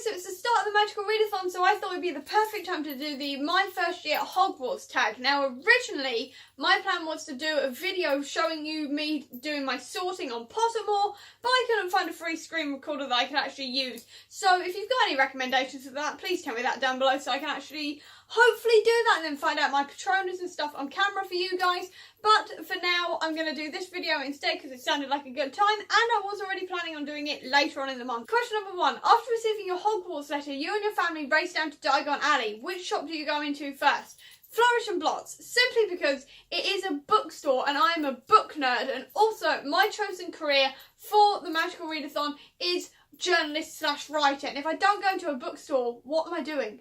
so it's the start of the Magical Readathon, so I thought it would be the perfect time to do the My First Year at Hogwarts tag. Now, originally, my plan was to do a video showing you me doing my sorting on Pottermore, but I couldn't find a free screen recorder that I could actually use. So if you've got any recommendations for that, please tell me that down below so I can actually hopefully do that and then find out my Patronus and stuff on camera for you guys. But for now, I'm going to do this video instead because it sounded like a good time, and I was already planning on doing it later on in the month. Question number 1. After receiving your Hogwarts letter, you and your family race down to Diagon Alley. Which shop do you go into first? Flourish and Blots, simply because it is a bookstore and I am a book nerd, and also my chosen career for the Magical Readathon is journalist/writer, and if I don't go into a bookstore, what am I doing?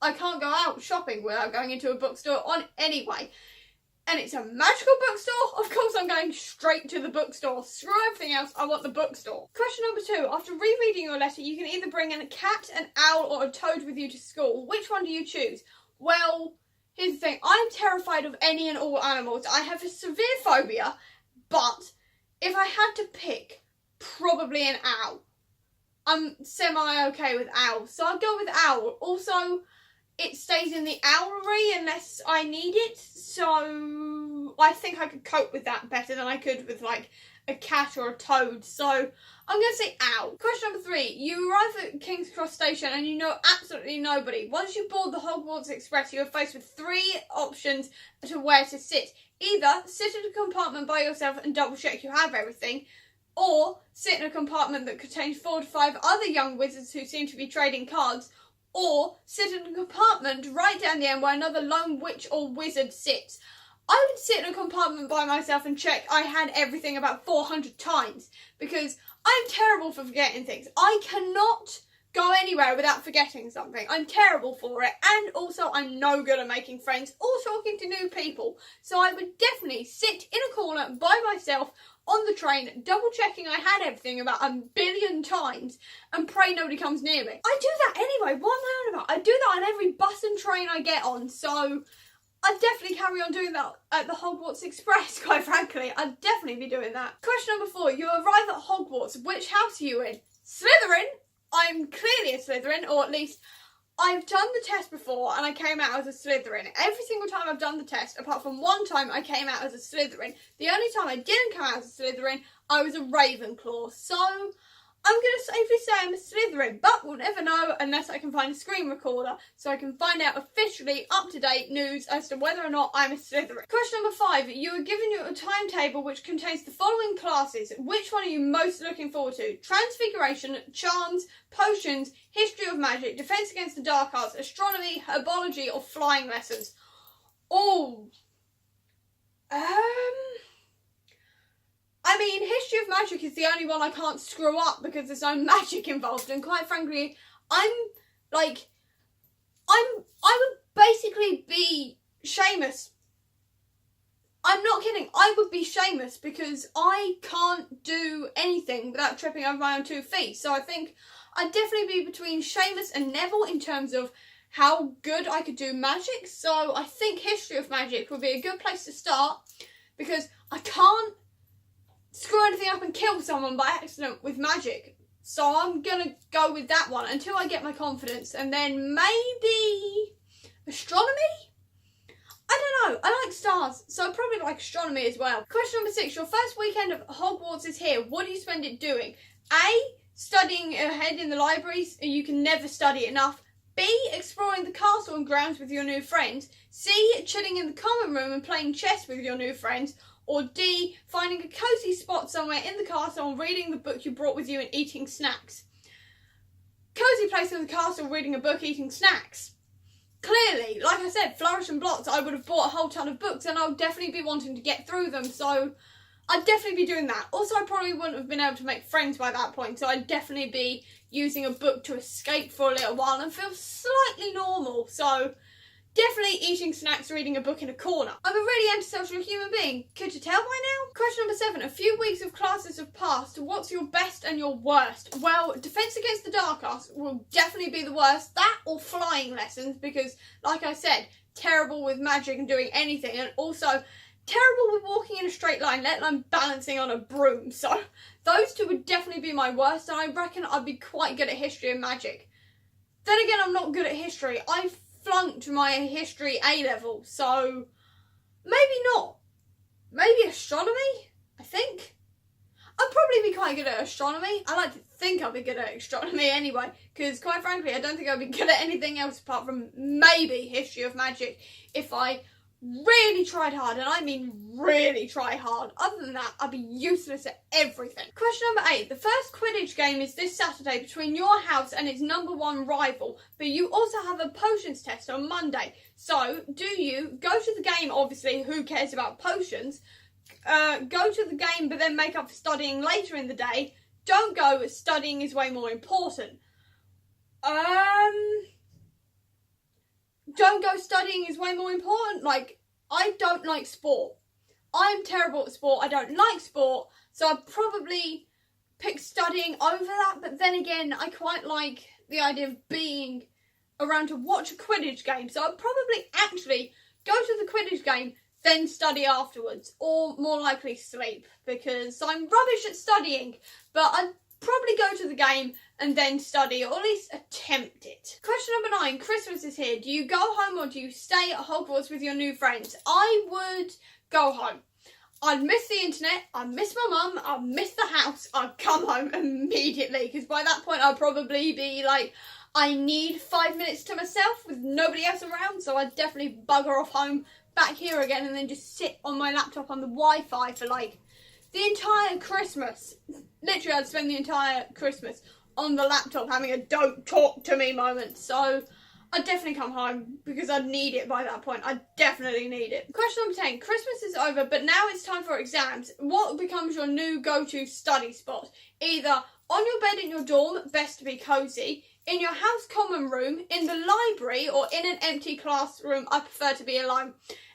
I can't go out shopping without going into a bookstore anyway. And it's a magical bookstore? Of course I'm going straight to the bookstore. Screw everything else, I want the bookstore. Question number 2. After rereading your letter, you can either bring in a cat, an owl, or a toad with you to school. Which one do you choose? Well, here's the thing. I'm terrified of any and all animals. I have a severe phobia, but if I had to pick, probably an owl. I'm semi-okay with owls, so I'll go with owl. Also, it stays in the owlery unless I need it, so I think I could cope with that better than I could with, like, a cat or a toad, so I'm going to say owl. Question number 3. You arrive at King's Cross Station and you know absolutely nobody. Once you board the Hogwarts Express, you are faced with 3 options to where to sit. Either sit in a compartment by yourself and double check you have everything, or sit in a compartment that contains 4 to 5 other young wizards who seem to be trading cards, or sit in a compartment right down the end where another lone witch or wizard sits. I would sit in a compartment by myself and check I had everything about 400 times, because I'm terrible for forgetting things. I cannot go anywhere without forgetting something. I'm terrible for it, and also I'm no good at making friends or talking to new people. So I would definitely sit in a corner by myself on the train, double checking I had everything about 1 billion times, and pray nobody comes near me. I do that anyway, what am I on about? I do that on every bus and train I get on, so I'd definitely carry on doing that at the Hogwarts Express, quite frankly. I'd definitely be doing that. Question number 4. You arrive at Hogwarts. Which house are you in? Slytherin? I'm clearly a Slytherin, or at least I've done the test before and I came out as a Slytherin. Every single time I've done the test, apart from one time I came out as a Slytherin. The only time I didn't come out as a Slytherin, I was a Ravenclaw. So I'm going to safely say I'm a Slytherin, but we'll never know unless I can find a screen recorder so I can find out officially up-to-date news as to whether or not I'm a Slytherin. Question number 5. You are given a timetable which contains the following classes. Which one are you most looking forward to? Transfiguration, Charms, Potions, History of Magic, Defense Against the Dark Arts, Astronomy, Herbology, or Flying Lessons? Oh. I mean, History of Magic is the only one I can't screw up because there's no magic involved, and quite frankly, I would basically be Seamus. I'm not kidding, I would be Seamus because I can't do anything without tripping over my own 2 feet, so I think I'd definitely be between Seamus and Neville in terms of how good I could do magic, so I think History of Magic would be a good place to start because I can't screw anything up and kill someone by accident with magic. So I'm gonna go with that one until I get my confidence, and then maybe astronomy? I don't know, I like stars, so I probably like astronomy as well. Question number 6, your first weekend of Hogwarts is here. What do you spend it doing? A, studying ahead in the libraries, you can never study enough. B, exploring the castle and grounds with your new friends. C, chilling in the common room and playing chess with your new friends. Or D, finding a cosy spot somewhere in the castle and reading the book you brought with you and eating snacks. Cosy place in the castle, reading a book, eating snacks. Clearly, like I said, Flourish and Blots, I would have bought a whole ton of books and I would definitely be wanting to get through them, so I'd definitely be doing that. Also, I probably wouldn't have been able to make friends by that point, so I'd definitely be using a book to escape for a little while and feel slightly normal, so definitely eating snacks, reading a book in a corner. I'm a really antisocial human being. Could you tell by now? Question number 7. A few weeks of classes have passed. What's your best and your worst? Well, Defense Against the Dark Arts will definitely be the worst. That or Flying Lessons because, like I said, terrible with magic and doing anything. And also, terrible with walking in a straight line, let alone balancing on a broom. So those two would definitely be my worst, and I reckon I'd be quite good at history and magic. Then again, I'm not good at history. I flunked my history A-level, so maybe not. Maybe astronomy, I think. I'd probably be quite good at astronomy. I like to think I'll be good at astronomy anyway, because quite frankly, I don't think I'll be good at anything else apart from maybe history of magic if I really tried hard, and I mean really try hard. Other than that, I'd be useless at everything. Question number 8. The first Quidditch game is this Saturday between your house and its #1 rival, but you also have a potions test on Monday. So, do you go to the game, obviously, who cares about potions, go to the game but then make up for studying later in the day? Don't go, studying is way more important. Don't go, studying is way more important. Like, I don't like sport. I'm terrible at sport. I don't like sport. So I'd probably pick studying over that. But then again, I quite like the idea of being around to watch a Quidditch game. So I'd probably actually go to the Quidditch game, then study afterwards. Or more likely sleep. Because I'm rubbish at studying. But I'd probably go to the game and then study, or at least attempt it. Question number 9. Christmas is here. Do you go home or do you stay at Hogwarts with your new friends? I would go home. I'd miss the internet, I'd miss my mum, I'd miss the house, I'd come home immediately, because by that point I'd probably be like, I need 5 minutes to myself with nobody else around, so I'd definitely bugger off home, back here again, and then just sit on my laptop on the Wi-Fi for like the entire Christmas. Literally, I'd spend the entire Christmas on the laptop having a don't talk to me moment. So I'd definitely come home because I'd need it by that point. I definitely need it. Question number 10. Christmas is over, but now it's time for exams. What becomes your new go-to study spot? Either on your bed in your dorm, best to be cosy, in your house common room, in the library, or in an empty classroom. I prefer to be alone.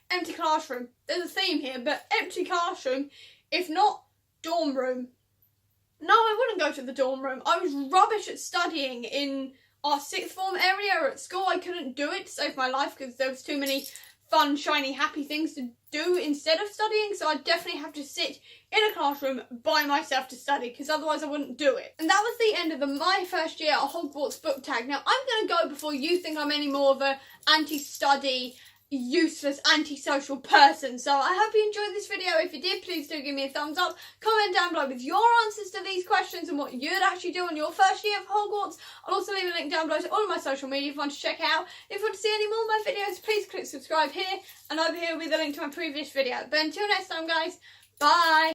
Empty classroom. There's a theme here, but empty classroom. If not, dorm room. No, I wouldn't go to the dorm room. I was rubbish at studying in our sixth form area at school. I couldn't do it to save my life because there was too many fun, shiny, happy things to do instead of studying. So I'd definitely have to sit in a classroom by myself to study because otherwise I wouldn't do it. And that was the end of my first year at Hogwarts book tag. Now, I'm going to go before you think I'm any more of a anti-study, useless, antisocial person. So I hope you enjoyed this video. If you did, please do give me a thumbs up. Comment down below with your answers to these questions and what you'd actually do on your first year of Hogwarts. I'll also leave a link down below to all of my social media if you want to check out. If you want to see any more of my videos, please click subscribe here, and over here will be the link to my previous video. But until next time, guys, bye.